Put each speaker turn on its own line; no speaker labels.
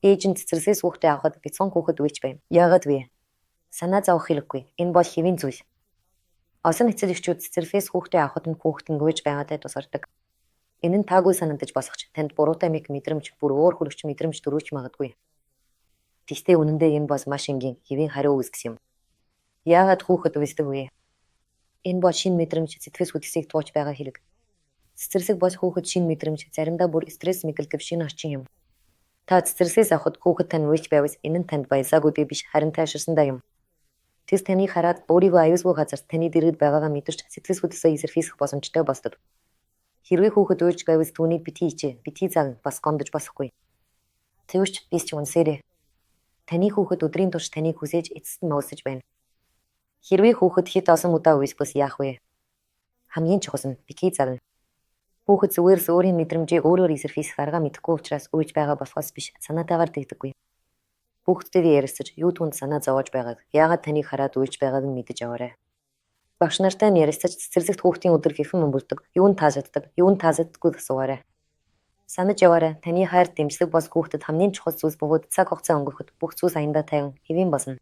Ээж нь цэцэрлэгээс хүүхдээ авахад бяцхан хүүхэд үеч байв. Яагаад вэ? Санаа зовох хэрэггүй. Энэ бол хэвийн зүйл. Олон эцэг эхчүүд цэцэрлэгээс хүүхдээ авахад нь хүүхэд нь гүйж байгаатай тусардаг. Энэ нь таагүй санагдаж босгоч танд буруутай мэдрэмж, бүр өөр хүрэгч мэдрэмж төрүүлж магадгүй. Гэхдээ үнэндээ энэ бол маш энгийн хэвийн хариу үүсгэс юм. Яагаад хүүхэд үсдэг вэ? Энэ бол шинэ мэдрэмж, сэтгэл хөдлөлийг тууж байгаа хэрэг. Цэцэрлэг бол хүүхэд шинэ мэдрэмж, заримдаа бүр стресс мэдлэг шинэ орчин юм. Та цэцэрлэгээс авахд хүүхэд тань уйлж байвал энэ нь танд баясаагүй биш харин тайширсандаа юм. Тэс таныг хараад өөрийгөө аюулгүй газар таны дэргэд байгаагаа мэдэрч сэтгэл хөдлөлөө эсэрхийлэх боломжтой болдог. Хэрвээ хүүхэд уйлж байвал түүнийг битгий хичээ, битгий заг бас гомдож болохгүй. Тэгвч би ч үнсээрээ. Таны хүүхэд өдрийн турш таныг хүсэж эцэст нь уулзаж байна. Хэрвээ хүүхэд хэд олон удаа уйлбас яах вэ? Хамгийн чухал нь битгий загна. Хүүхэд зүгээрс өөрийн мэдрэмжийг өөрөөр эсэрхийлэх арга мэдэхгүй учраас уйлж байгаа болохоос биш санаатаагаар тэгдэггүй. Хүүхдтэйгээ ярилцаж юу түнд санаа зовоож байгааг, яагаад таныг хараад уйлж байгааг нь мэдэж аваарай. Багш нартай нь ярилцаж цэцэрлэгт хүүхдийн өдөр хэрхэн өнгөрдөг, юу нь таалагддаг, юу нь таалагддаггүй асуугаарай. Санаж яваарай. Таны хайр дэмжлэг бол хүүхдэд хамгийн чухал зүйлс бөгөөд цаг хугацаа өнгөрөхөд бүх зүйл аяндаа тайван хэвийн болно.